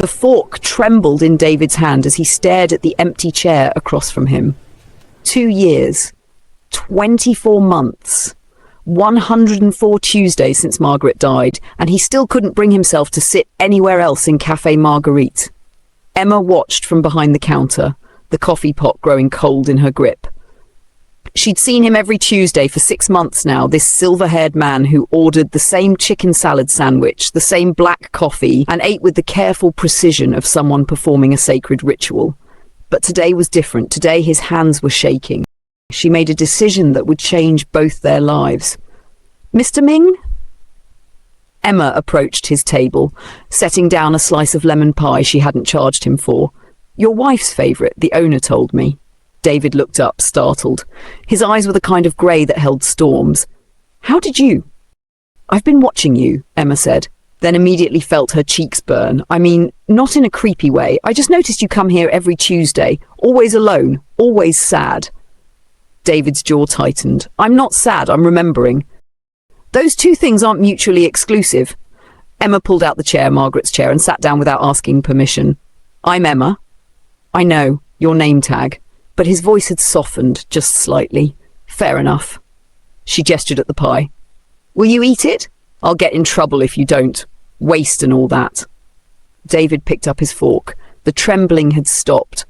The fork trembled in David's hand as he stared at the empty chair across from him. 2 years, 24 months, 104 Tuesdays since Margaret died, and he still couldn't bring himself to sit anywhere else in Café Marguerite. Emma watched from behind the counter, the coffee pot growing cold in her grip. She'd seen him every Tuesday for 6 months now, this silver-haired man who ordered the same chicken salad sandwich, the same black coffee, and ate with the careful precision of someone performing a sacred ritual. But today was different. Today his hands were shaking. She made a decision that would change both their lives. "Mr. Ming?" Emma approached his table, setting down a slice of lemon pie she hadn't charged him for. "Your wife's favourite, the owner told me." David looked up, startled. His eyes were the kind of grey that held storms. "How did you?" "I've been watching you," Emma said, then immediately felt her cheeks burn. "I mean, not in a creepy way. I just noticed you come here every Tuesday, always alone, always sad." David's jaw tightened. "I'm not sad, I'm remembering." "Those two things aren't mutually exclusive." Emma pulled out the chair, Margaret's chair, and sat down without asking permission. "I'm Emma." "I know, your name tag." But his voice had softened, just slightly. "Fair enough." She gestured at the pie. "Will you eat it? I'll get in trouble if you don't. Waste and all that." David picked up his fork. The trembling had stopped.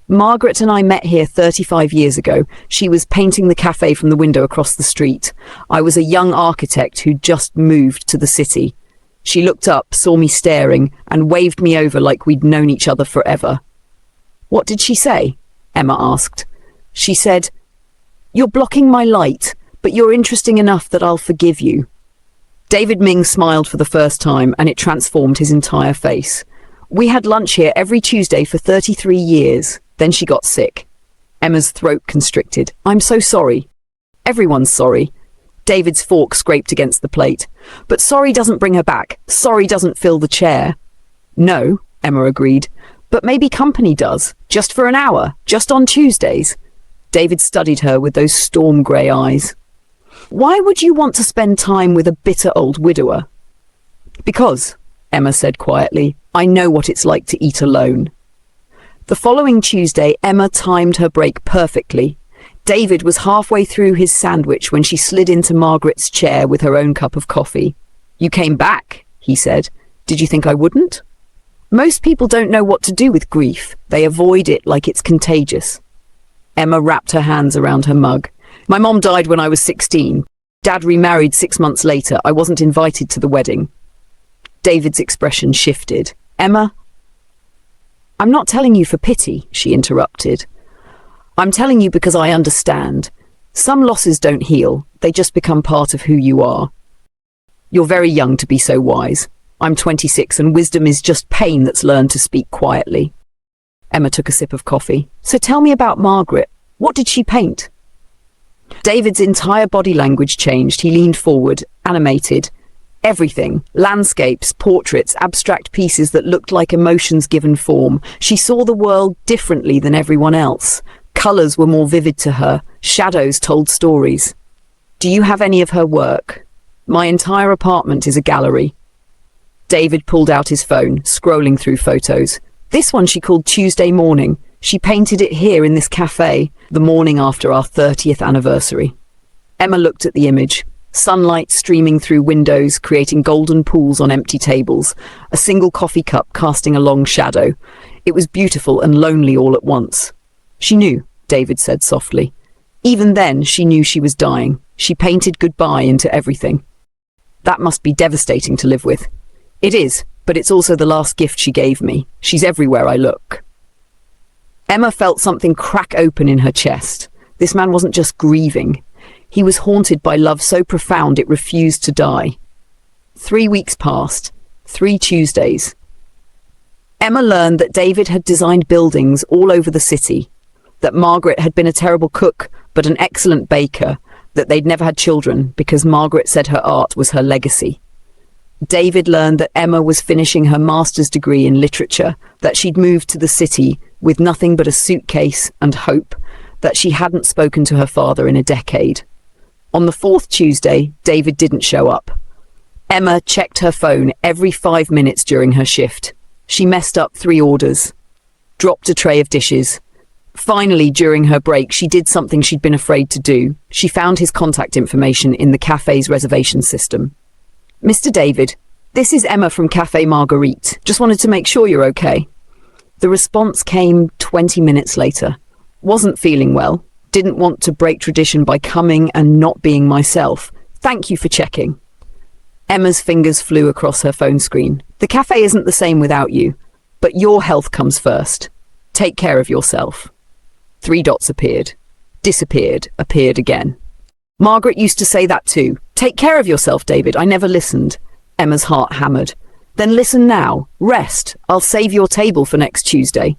"Margaret and I met here 35 years ago. She was painting the cafe from the window across the street. I was a young architect who'd just moved to the city. She looked up, saw me staring, and waved me over like we'd known each other forever." "What did she say?" Emma asked. "She said, 'You're blocking my light, but you're interesting enough that I'll forgive you.'" David Ming smiled for the first time, and it transformed his entire face. "We had lunch here every Tuesday for 33 years. Then she got sick." Emma's throat constricted. "I'm so sorry." "Everyone's sorry." David's fork scraped against the plate. "But sorry doesn't bring her back. Sorry doesn't fill the chair." "No," Emma agreed. "But maybe company does. Just for an hour. Just on Tuesdays." David studied her with those storm grey eyes. "Why would you want to spend time with a bitter old widower?" "Because," Emma said quietly, "I know what it's like to eat alone." The following Tuesday, Emma timed her break perfectly. David was halfway through his sandwich when she slid into Margaret's chair with her own cup of coffee. "You came back," he said. "Did you think I wouldn't?" "Most people don't know what to do with grief. They avoid it like it's contagious." Emma wrapped her hands around her mug. "My mom died when I was 16. Dad remarried 6 months later. I wasn't invited to the wedding." David's expression shifted. "Emma, I'm not telling you for pity," she interrupted. "I'm telling you because I understand. Some losses don't heal. They just become part of who you are. You're very young to be so wise. I'm 26 and wisdom is just pain that's learned to speak quietly." Emma took a sip of coffee. "So tell me about Margaret. What did she paint?" David's entire body language changed. He leaned forward, animated. "Everything. Landscapes, portraits, abstract pieces that looked like emotions given form. She saw the world differently than everyone else. Colours were more vivid to her. Shadows told stories." "Do you have any of her work?" "My entire apartment is a gallery." David pulled out his phone, scrolling through photos. "This one she called Tuesday Morning. She painted it here in this cafe, the morning after our 30th anniversary." Emma looked at the image. Sunlight streaming through windows, creating golden pools on empty tables, a single coffee cup casting a long shadow. It was beautiful and lonely all at once. "She knew," David said softly. "Even then, she knew she was dying. She painted goodbye into everything." "That must be devastating to live with." "It is, but it's also the last gift she gave me. She's everywhere I look." Emma felt something crack open in her chest. This man wasn't just grieving. He was haunted by love so profound it refused to die. 3 weeks passed. 3 Tuesdays. Emma learned that David had designed buildings all over the city, that Margaret had been a terrible cook but an excellent baker, that they'd never had children because Margaret said her art was her legacy. David learned that Emma was finishing her master's degree in literature, that she'd moved to the city with nothing but a suitcase and hope, that she hadn't spoken to her father in a decade. On the 4th Tuesday, David didn't show up. Emma checked her phone every 5 minutes during her shift. She messed up 3 orders, dropped a tray of dishes. Finally, during her break, she did something she'd been afraid to do. She found his contact information in the cafe's reservation system. "Mr. David, this is Emma from Cafe Marguerite. Just wanted to make sure you're okay." The response came 20 minutes later. "Wasn't feeling well. Didn't want to break tradition by coming and not being myself. Thank you for checking." Emma's fingers flew across her phone screen. "The cafe isn't the same without you, but your health comes first. Take care of yourself." 3 dots appeared, disappeared, appeared again. "Margaret used to say that too. Take care of yourself, David. I never listened." Emma's heart hammered. "Then listen now. Rest. I'll save your table for next Tuesday."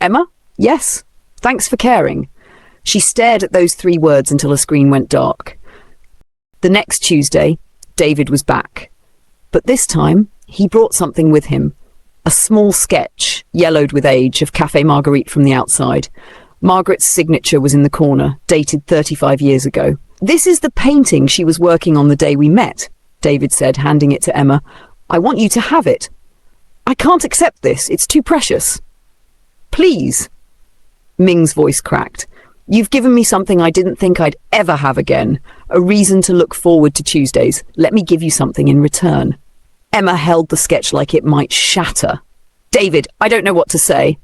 "Emma? Yes. Thanks for caring." She stared at those 3 words until her screen went dark. The next Tuesday, David was back. But this time, he brought something with him. A small sketch, yellowed with age, of Cafe Marguerite from the outside. Margaret's signature was in the corner, dated 35 years ago. "This is the painting she was working on the day we met," David said, handing it to Emma. "I want you to have it." "I can't accept this. It's too precious." "Please." Ming's voice cracked. "You've given me something I didn't think I'd ever have again. A reason to look forward to Tuesdays. Let me give you something in return." Emma held the sketch like it might shatter. "David, I don't know what to say."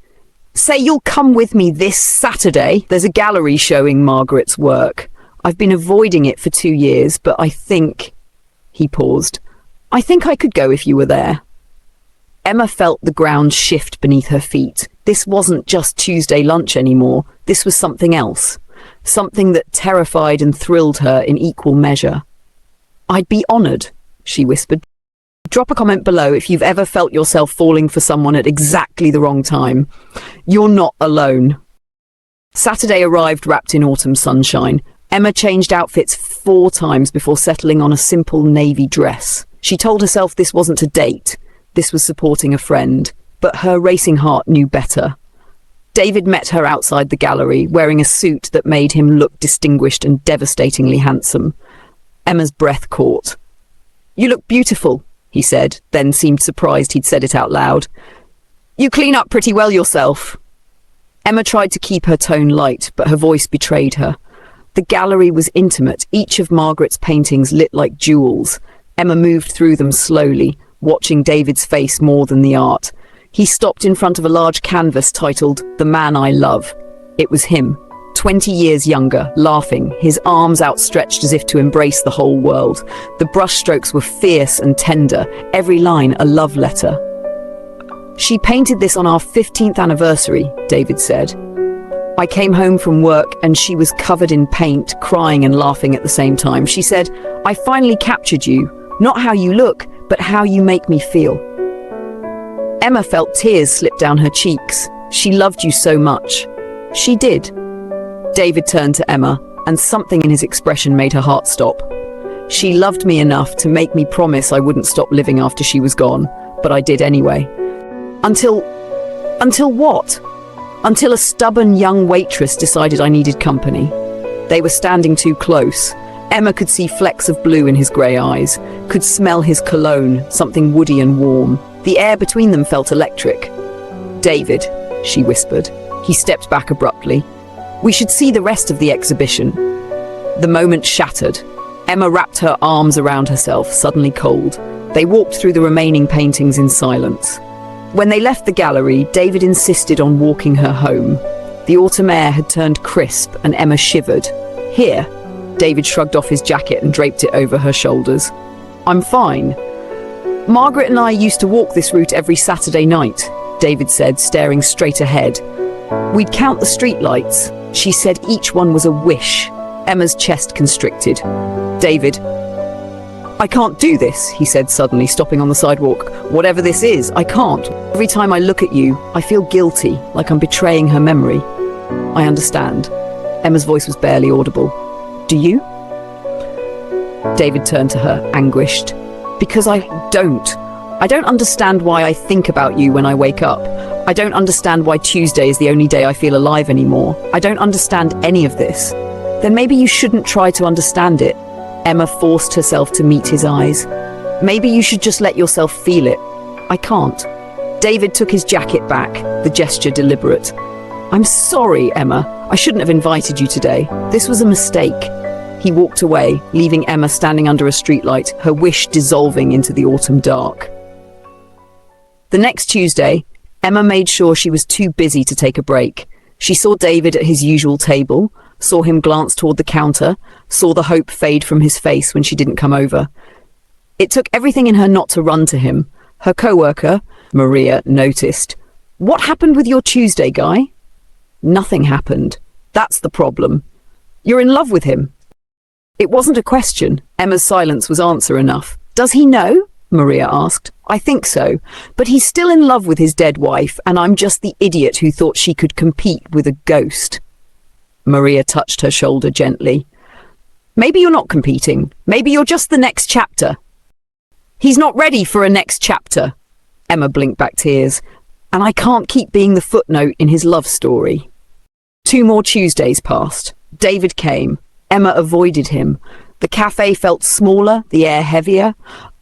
"Say you'll come with me this Saturday. There's a gallery showing Margaret's work. I've been avoiding it for 2 years, but I think..." He paused. "I think I could go if you were there." Emma felt the ground shift beneath her feet. This wasn't just Tuesday lunch anymore. This was something else. Something that terrified and thrilled her in equal measure. "I'd be honoured," she whispered. "Drop a comment below if you've ever felt yourself falling for someone at exactly the wrong time. You're not alone." Saturday arrived wrapped in autumn sunshine. Emma changed outfits 4 times before settling on a simple navy dress. She told herself this wasn't a date. This was supporting a friend. But her racing heart knew better. David met her outside the gallery, wearing a suit that made him look distinguished and devastatingly handsome. Emma's breath caught. "You look beautiful," he said, then seemed surprised he'd said it out loud. "You clean up pretty well yourself." Emma tried to keep her tone light, but her voice betrayed her. The gallery was intimate, each of Margaret's paintings lit like jewels. Emma moved through them slowly, watching David's face more than the art. He stopped in front of a large canvas titled "The Man I Love." It was him, 20 years younger, laughing, his arms outstretched as if to embrace the whole world. The brushstrokes were fierce and tender, every line a love letter. "She painted this on our 15th anniversary, David said. "I came home from work and she was covered in paint, crying and laughing at the same time. She said, 'I finally captured you, not how you look, but how you make me feel.'" Emma felt tears slip down her cheeks. "She loved you so much." "She did." David turned to Emma, and something in his expression made her heart stop. "She loved me enough to make me promise I wouldn't stop living after she was gone, but I did anyway. Until what? Until a stubborn young waitress decided I needed company. They were standing too close. Emma could see flecks of blue in his grey eyes, could smell his cologne, something woody and warm. The air between them felt electric. "David," she whispered. He stepped back abruptly. "We should see the rest of the exhibition." The moment shattered. Emma wrapped her arms around herself, suddenly cold. They walked through the remaining paintings in silence. When they left the gallery, David insisted on walking her home. The autumn air had turned crisp and Emma shivered. "Here." David shrugged off his jacket and draped it over her shoulders. "I'm fine. Margaret and I used to walk this route every Saturday night," David said, staring straight ahead. "We'd count the streetlights. She said each one was a wish." Emma's chest constricted. "David, I can't do this," he said suddenly, stopping on the sidewalk. "Whatever this is, I can't. Every time I look at you, I feel guilty, like I'm betraying her memory." "I understand." Emma's voice was barely audible. "Do you?" David turned to her, anguished. "Because I don't. I don't understand why I think about you when I wake up. I don't understand why Tuesday is the only day I feel alive anymore. I don't understand any of this." "Then maybe you shouldn't try to understand it." Emma forced herself to meet his eyes. "Maybe you should just let yourself feel it." "I can't." David took his jacket back, the gesture deliberate. "I'm sorry, Emma. I shouldn't have invited you today. This was a mistake." He walked away, leaving Emma standing under a streetlight, her wish dissolving into the autumn dark. The next Tuesday, Emma made sure she was too busy to take a break. She saw David at his usual table, saw him glance toward the counter, saw the hope fade from his face when she didn't come over. It took everything in her not to run to him. Her co-worker, Maria, noticed. "What happened with your Tuesday, guy?" "Nothing happened. That's the problem. You're in love with him." It wasn't a question. Emma's silence was answer enough. "Does he know?" Maria asked. "I think so, but he's still in love with his dead wife, and I'm just the idiot who thought she could compete with a ghost." Maria touched her shoulder gently. "Maybe you're not competing. Maybe you're just the next chapter." "He's not ready for a next chapter." Emma blinked back tears. "And I can't keep being the footnote in his love story." 2 more Tuesdays passed. David came. Emma avoided him. The cafe felt smaller, the air heavier.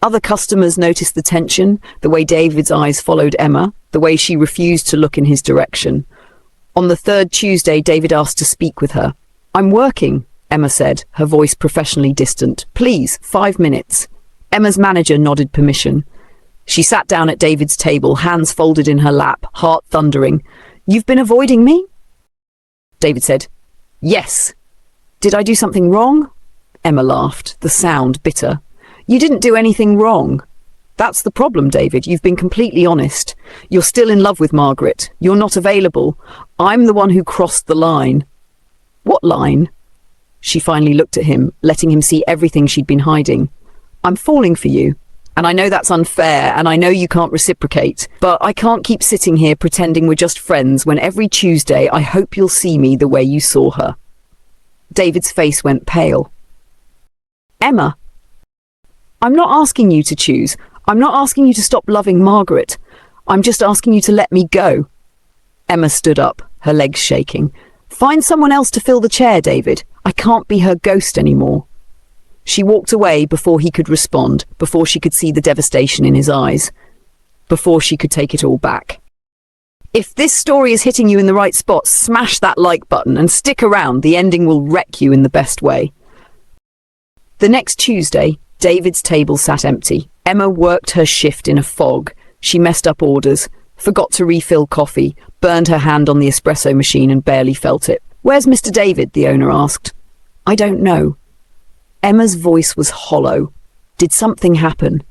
Other customers noticed the tension, the way David's eyes followed Emma, the way she refused to look in his direction. On the 3rd Tuesday, David asked to speak with her. "I'm working," Emma said, her voice professionally distant. "Please, 5 minutes." Emma's manager nodded permission. She sat down at David's table, hands folded in her lap, heart thundering. "You've been avoiding me?" David said, "Yes." "Did I do something wrong?" Emma laughed, the sound bitter. "You didn't do anything wrong. That's the problem, David. You've been completely honest. You're still in love with Margaret. You're not available. I'm the one who crossed the line." "What line?" She finally looked at him, letting him see everything she'd been hiding. "I'm falling for you. And I know that's unfair, and I know you can't reciprocate, but I can't keep sitting here pretending we're just friends when every Tuesday I hope you'll see me the way you saw her." David's face went pale. "Emma, I'm not asking you to choose. I'm not asking you to stop loving Margaret. I'm just asking you to let me go." Emma stood up, her legs shaking. "Find someone else to fill the chair, David. I can't be her ghost anymore." She walked away before he could respond, before she could see the devastation in his eyes, before she could take it all back. If this story is hitting you in the right spot, smash that like button and stick around. The ending will wreck you in the best way. The next Tuesday, David's table sat empty. Emma worked her shift in a fog. She messed up orders, forgot to refill coffee, burned her hand on the espresso machine and barely felt it. "Where's Mr. David?" the owner asked. "I don't know." Emma's voice was hollow. Did something happen?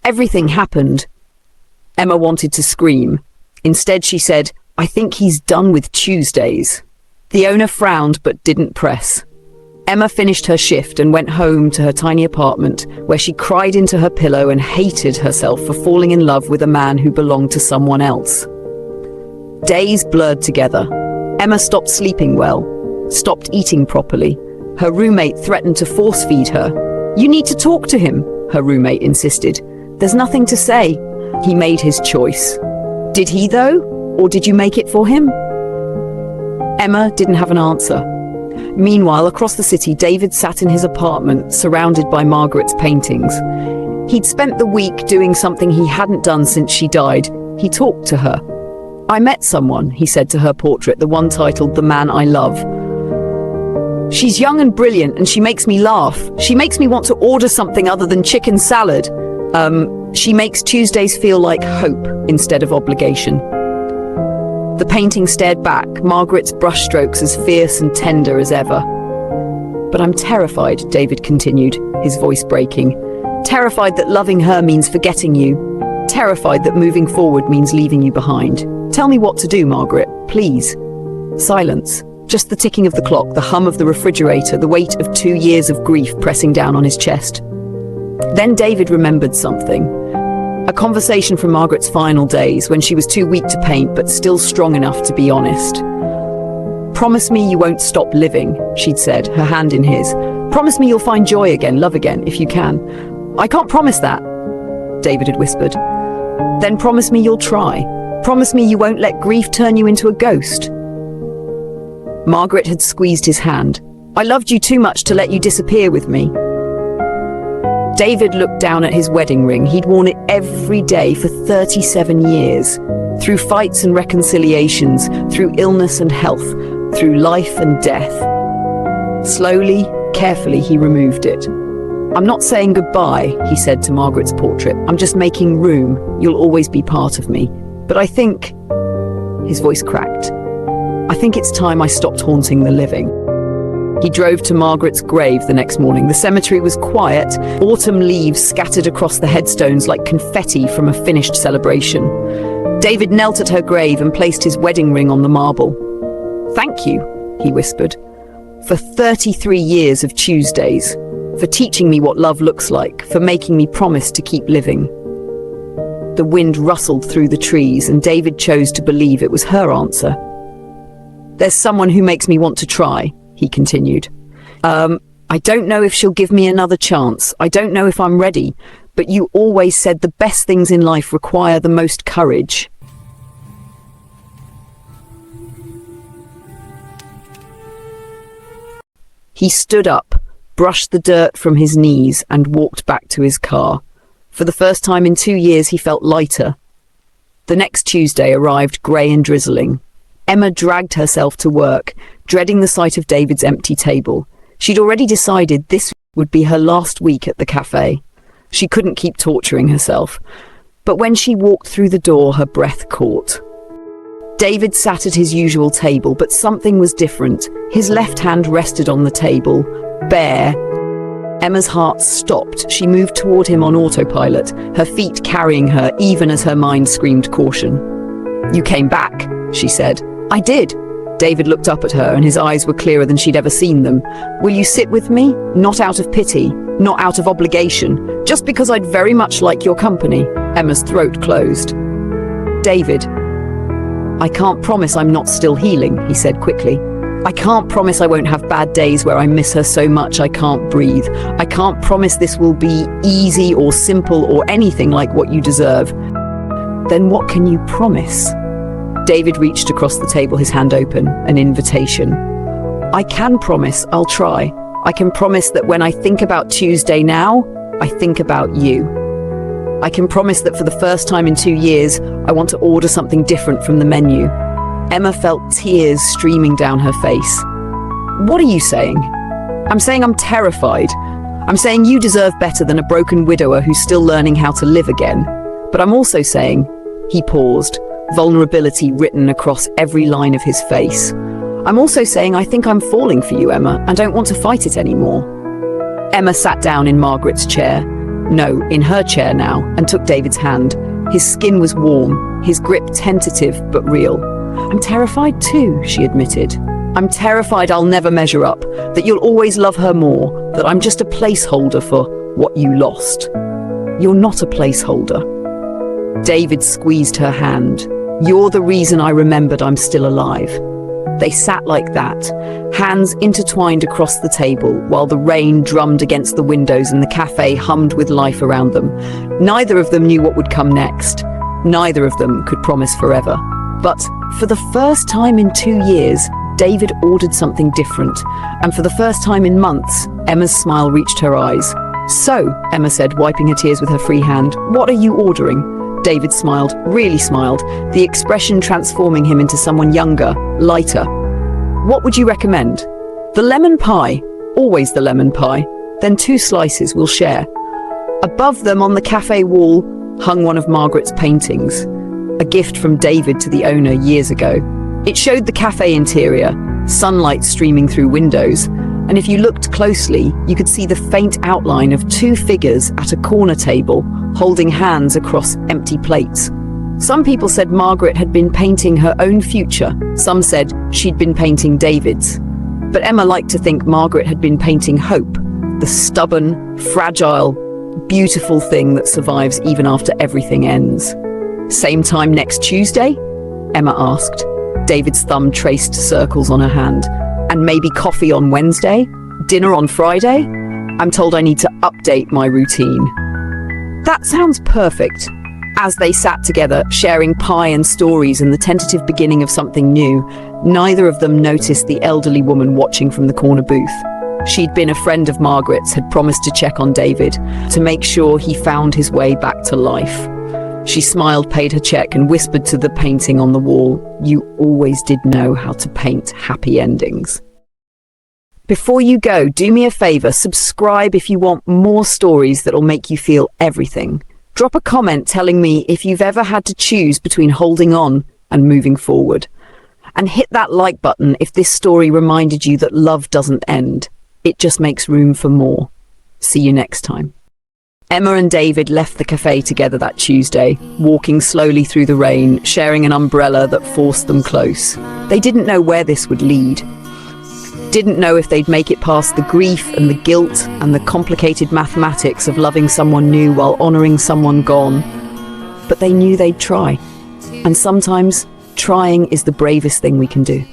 Everything happened. Emma wanted to scream. Instead, she said, "I think he's done with Tuesdays." The owner frowned but didn't press. Emma finished her shift and went home to her tiny apartment, where she cried into her pillow and hated herself for falling in love with a man who belonged to someone else. Days blurred together. Emma stopped sleeping well, stopped eating properly. Her roommate threatened to force-feed her. "You need to talk to him," her roommate insisted. "There's nothing to say." He made his choice. Did he, though? Or did you make it for him? Emma didn't have an answer. Meanwhile, across the city, David sat in his apartment, surrounded by Margaret's paintings. He'd spent the week doing something he hadn't done since she died. He talked to her. "I met someone," he said to her portrait, the one titled "The Man I Love." "She's young and brilliant, and she makes me laugh. She makes me want to order something other than chicken salad. She makes Tuesdays feel like hope instead of obligation." The painting stared back, Margaret's brushstrokes as fierce and tender as ever. "But I'm terrified," David continued, his voice breaking. "Terrified that loving her means forgetting you. Terrified that moving forward means leaving you behind. Tell me what to do, Margaret, please." Silence. Just the ticking of the clock, the hum of the refrigerator, the weight of 2 years of grief pressing down on his chest. Then David remembered something. A conversation from Margaret's final days, when she was too weak to paint but still strong enough to be honest. "Promise me you won't stop living," she'd said, her hand in his. "Promise me you'll find joy again, love again, if you can." "I can't promise that," David had whispered. "Then promise me you'll try. Promise me you won't let grief turn you into a ghost." Margaret had squeezed his hand. "I loved you too much to let you disappear with me." David looked down at his wedding ring. He'd worn it every day for 37 years. Through fights and reconciliations, through illness and health, through life and death. Slowly, carefully, he removed it. "I'm not saying goodbye," he said to Margaret's portrait. "I'm just making room. You'll always be part of me. But I think..." His voice cracked. "I think it's time I stopped haunting the living." He drove to Margaret's grave the next morning. The cemetery was quiet, autumn leaves scattered across the headstones like confetti from a finished celebration. David knelt at her grave and placed his wedding ring on the marble. "Thank you," he whispered, "for 33 years of Tuesdays, for teaching me what love looks like, for making me promise to keep living." The wind rustled through the trees, and David chose to believe it was her answer. "There's someone who makes me want to try," he continued. I don't know if she'll give me another chance. I don't know if I'm ready, but you always said the best things in life require the most courage." He stood up, brushed the dirt from his knees, and walked back to his car. For the first time in 2 years, he felt lighter. The next Tuesday arrived grey and drizzling. Emma dragged herself to work, dreading the sight of David's empty table. She'd already decided this would be her last week at the cafe. She couldn't keep torturing herself. But when she walked through the door, her breath caught. David sat at his usual table, but something was different. His left hand rested on the table, bare. Emma's heart stopped. She moved toward him on autopilot, her feet carrying her even as her mind screamed caution. "You came back," she said. "I did." David looked up at her, and his eyes were clearer than she'd ever seen them. "Will you sit with me? Not out of pity, not out of obligation, just because I'd very much like your company." Emma's throat closed. "David, I can't promise I'm not still healing," he said quickly. "I can't promise I won't have bad days where I miss her so much I can't breathe. I can't promise this will be easy or simple or anything like what you deserve." "Then what can you promise?" David reached across the table, his hand open, an invitation. "I can promise I'll try. I can promise that when I think about Tuesday now, I think about you. I can promise that for the first time in 2 years, I want to order something different from the menu." Emma felt tears streaming down her face. "What are you saying?" "I'm saying I'm terrified. I'm saying you deserve better than a broken widower who's still learning how to live again. But I'm also saying..." He paused, vulnerability written across every line of his face. "I'm also saying I think I'm falling for you, Emma. I don't want to fight it anymore." Emma sat down in Margaret's chair. No, in her chair now, and took David's hand. His skin was warm, his grip tentative but real. "I'm terrified too," she admitted. "I'm terrified I'll never measure up, that you'll always love her more, that I'm just a placeholder for what you lost." "You're not a placeholder." David squeezed her hand. "You're the reason I remembered I'm still alive." They sat like that, hands intertwined across the table, while the rain drummed against the windows and the cafe hummed with life around them. Neither of them knew what would come next. Neither of them could promise forever. But for the first time in 2 years, David ordered something different. And for the first time in months, Emma's smile reached her eyes. "So," Emma said, wiping her tears with her free hand, "what are you ordering?" David smiled, really smiled, the expression transforming him into someone younger, lighter. "What would you recommend?" "The lemon pie. Always the lemon pie. Then 2 slices we'll share." Above them on the cafe wall hung one of Margaret's paintings, a gift from David to the owner years ago. It showed the cafe interior, sunlight streaming through windows, and if you looked closely, you could see the faint outline of 2 figures at a corner table, holding hands across empty plates. Some people said Margaret had been painting her own future. Some said she'd been painting David's. But Emma liked to think Margaret had been painting hope, the stubborn, fragile, beautiful thing that survives even after everything ends. "Same time next Tuesday?" Emma asked. David's thumb traced circles on her hand. "And maybe coffee on Wednesday? Dinner on Friday? I'm told I need to update my routine." "That sounds perfect." As they sat together, sharing pie and stories and the tentative beginning of something new, neither of them noticed the elderly woman watching from the corner booth. She'd been a friend of Margaret's, had promised to check on David, to make sure he found his way back to life. She smiled, paid her check, and whispered to the painting on the wall, "You always did know how to paint happy endings." Before you go, do me a favor, subscribe if you want more stories that'll make you feel everything. Drop a comment telling me if you've ever had to choose between holding on and moving forward. And hit that like button if this story reminded you that love doesn't end. It just makes room for more. See you next time. Emma and David left the cafe together that Tuesday, walking slowly through the rain, sharing an umbrella that forced them close. They didn't know where this would lead. Didn't know if they'd make it past the grief and the guilt and the complicated mathematics of loving someone new while honouring someone gone. But they knew they'd try. And sometimes trying is the bravest thing we can do.